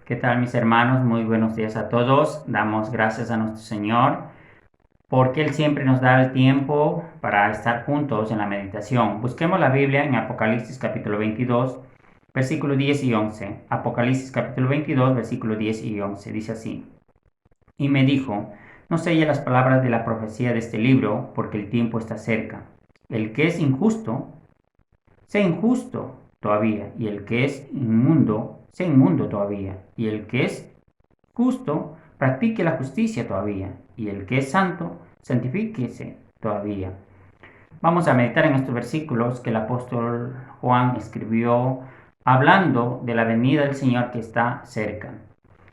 ¿Qué tal, mis hermanos? Muy buenos días a todos. Damos gracias a nuestro Señor porque Él siempre nos da el tiempo para estar juntos en la meditación. Busquemos la Biblia en Apocalipsis capítulo 22, versículo 10 y 11. Apocalipsis capítulo 22, versículo 10 y 11. Dice así: Y me dijo, no selle las palabras de la profecía de este libro, porque el tiempo está cerca. El que es injusto, sea injusto todavía, y el que es inmundo, sea inmundo todavía, y el que es justo, practique la justicia todavía, y el que es santo, santifíquese todavía. Vamos a meditar en estos versículos que el apóstol Juan escribió hablando de la venida del Señor que está cerca.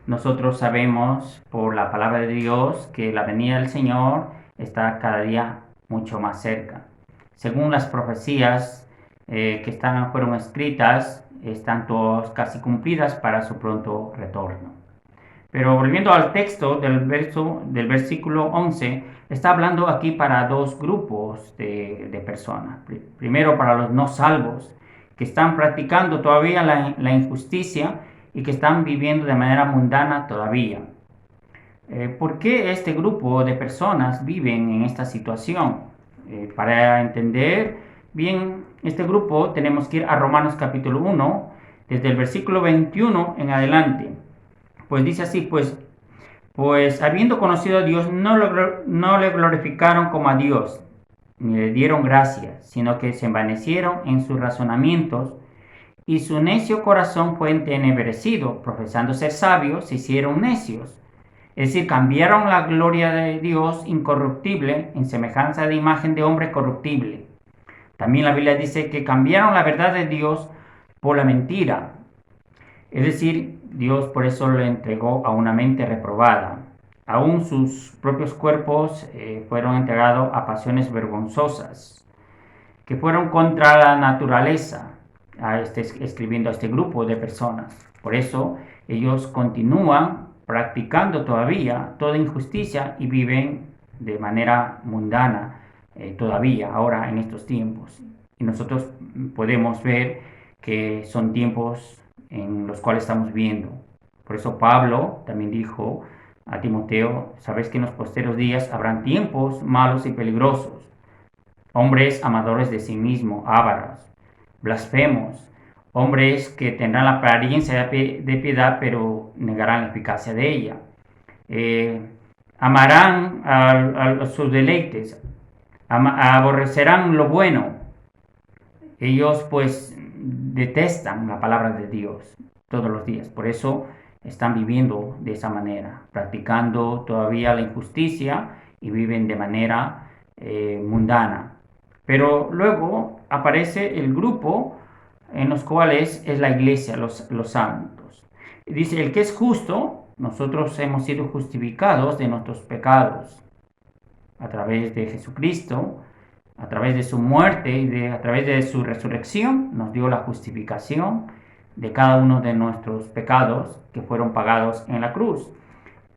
Nosotros sabemos por la palabra de Dios que la venida del Señor está cada día mucho más cerca. Según las profecías fueron escritas, están todas casi cumplidas para su pronto retorno. Pero volviendo al texto del versículo 11, está hablando aquí para dos grupos de personas. Primero, para los no salvos, que están practicando todavía la injusticia y que están viviendo de manera mundana todavía. ¿Por qué este grupo de personas viven en esta situación? Para entender bien este grupo tenemos que ir a Romanos capítulo 1, desde el versículo 21 en adelante. Pues dice así, pues habiendo conocido a Dios, no le glorificaron como a Dios, ni le dieron gracia, sino que se envanecieron en sus razonamientos, y su necio corazón fue entenebrecido, profesando ser sabios, se hicieron necios. Es decir, cambiaron la gloria de Dios incorruptible en semejanza de imagen de hombre corruptible. También la Biblia dice que cambiaron la verdad de Dios por la mentira. Es decir, Dios por eso lo entregó a una mente reprobada. Aún sus propios cuerpos fueron entregados a pasiones vergonzosas, que fueron contra la naturaleza, escribiendo a este grupo de personas. Por eso ellos continúan practicando todavía toda injusticia y viven de manera mundana todavía, ahora en estos tiempos. Y nosotros podemos ver que son tiempos en los cuales estamos viendo. Por eso Pablo también dijo a Timoteo, sabes que en los posteros días habrán tiempos malos y peligrosos, hombres amadores de sí mismos, ávaros, blasfemos, hombres que tendrán la apariencia de piedad pero negarán la eficacia de ella. Amarán a sus deleites, aborrecerán lo bueno. Ellos pues detestan la palabra de Dios todos los días. Por eso están viviendo de esa manera, practicando todavía la injusticia y viven de manera mundana. Pero luego aparece el grupo en los cuales es la iglesia, los santos. Dice, el que es justo, nosotros hemos sido justificados de nuestros pecados a través de Jesucristo, a través de su muerte y a través de su resurrección, nos dio la justificación de cada uno de nuestros pecados que fueron pagados en la cruz.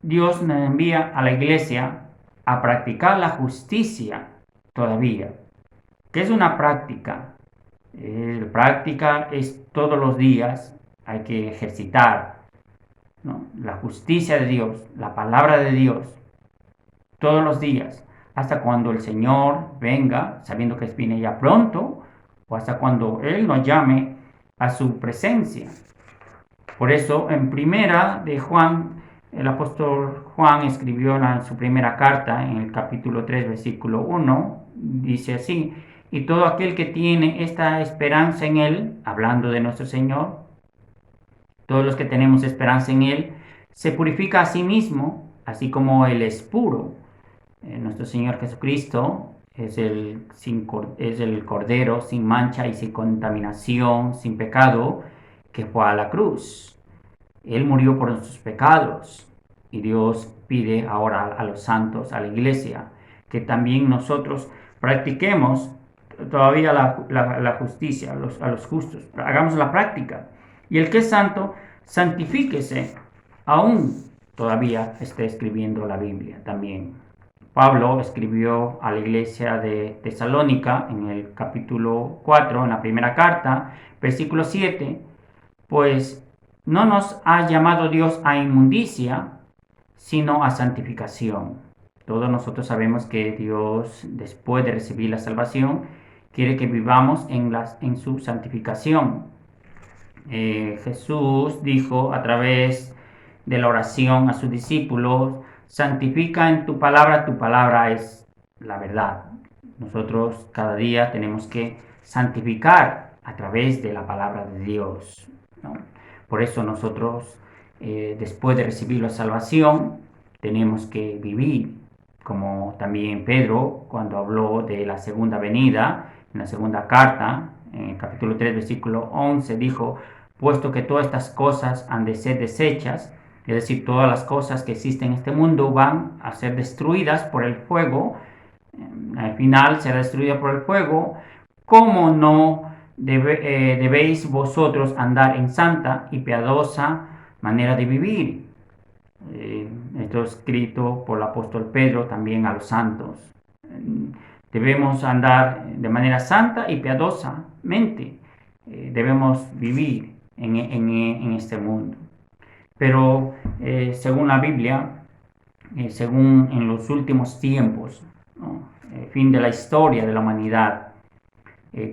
Dios nos envía a la iglesia a practicar la justicia todavía. ¿Qué es una práctica? Práctica es todos los días, hay que ejercitar, ¿no? La justicia de Dios, la palabra de Dios, todos los días, hasta cuando el Señor venga, sabiendo que viene ya pronto, o hasta cuando Él nos llame a su presencia. Por eso, en primera de Juan, el apóstol Juan escribió en su primera carta, en el capítulo 3, versículo 1, dice así, y todo aquel que tiene esta esperanza en Él, hablando de nuestro Señor, todos los que tenemos esperanza en Él, se purifica a sí mismo, así como Él es puro. Nuestro Señor Jesucristo es el Cordero sin mancha y sin contaminación, sin pecado, que fue a la cruz. Él murió por nuestros pecados y Dios pide ahora a los santos, a la iglesia, que también nosotros practiquemos todavía la justicia, a los justos, hagamos la práctica. Y el que es santo, santifíquese, aún todavía esté escribiendo la Biblia también. Pablo escribió a la iglesia de Tesalónica en el capítulo 4, en la primera carta, versículo 7, pues no nos ha llamado Dios a inmundicia, sino a santificación. Todos nosotros sabemos que Dios, después de recibir la salvación, quiere que vivamos en su santificación. Jesús dijo a través de la oración a sus discípulos: santifica en tu palabra es la verdad. Nosotros cada día tenemos que santificar a través de la palabra de Dios, ¿no? Por eso nosotros, después de recibir la salvación, tenemos que vivir, como también Pedro, cuando habló de la segunda venida, en la segunda carta, en el capítulo 3, versículo 11, dijo: puesto que todas estas cosas han de ser desechas, es decir, todas las cosas que existen en este mundo van a ser destruidas por el fuego, al final será destruida por el fuego. ¿Cómo no debéis vosotros andar en santa y piadosa manera de vivir? Esto es escrito por el apóstol Pedro también a los santos. Debemos andar de manera santa y piadosamente. Debemos vivir en este mundo. Pero según la Biblia, según en los últimos tiempos, ¿no? Fin de la historia de la humanidad,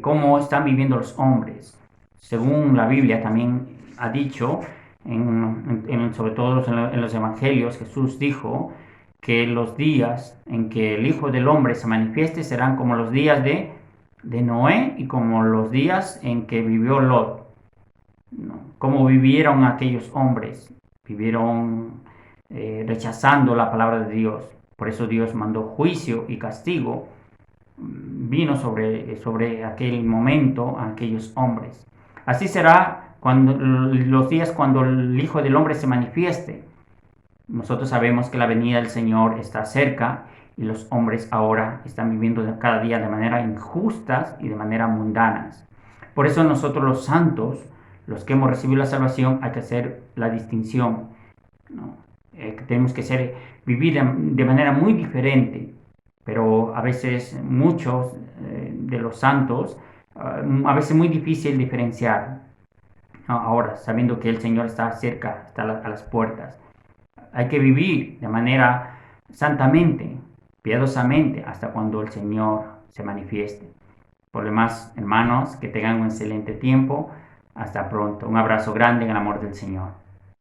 cómo están viviendo los hombres. Según la Biblia también ha dicho, sobre todo en los evangelios, Jesús dijo que los días en que el Hijo del Hombre se manifieste serán como los días de Noé y como los días en que vivió Lot, ¿no? Cómo vivieron aquellos hombres, vivieron rechazando la palabra de Dios. Por eso Dios mandó juicio y castigo, vino sobre aquel momento a aquellos hombres. Así será cuando los días cuando el Hijo del Hombre se manifieste. Nosotros sabemos que la venida del Señor está cerca y los hombres ahora están viviendo cada día de manera injustas y de manera mundanas. Por eso nosotros los santos, los que hemos recibido la salvación, hay que hacer la distinción, ¿no? Tenemos que vivir de manera muy diferente, pero a veces muchos de los santos, a veces muy difícil diferenciar, ¿no? Ahora, sabiendo que el Señor está cerca, está a las puertas, hay que vivir de manera santamente, piadosamente, hasta cuando el Señor se manifieste. Por lo demás, hermanos, que tengan un excelente tiempo. Hasta pronto. Un abrazo grande en el amor del Señor.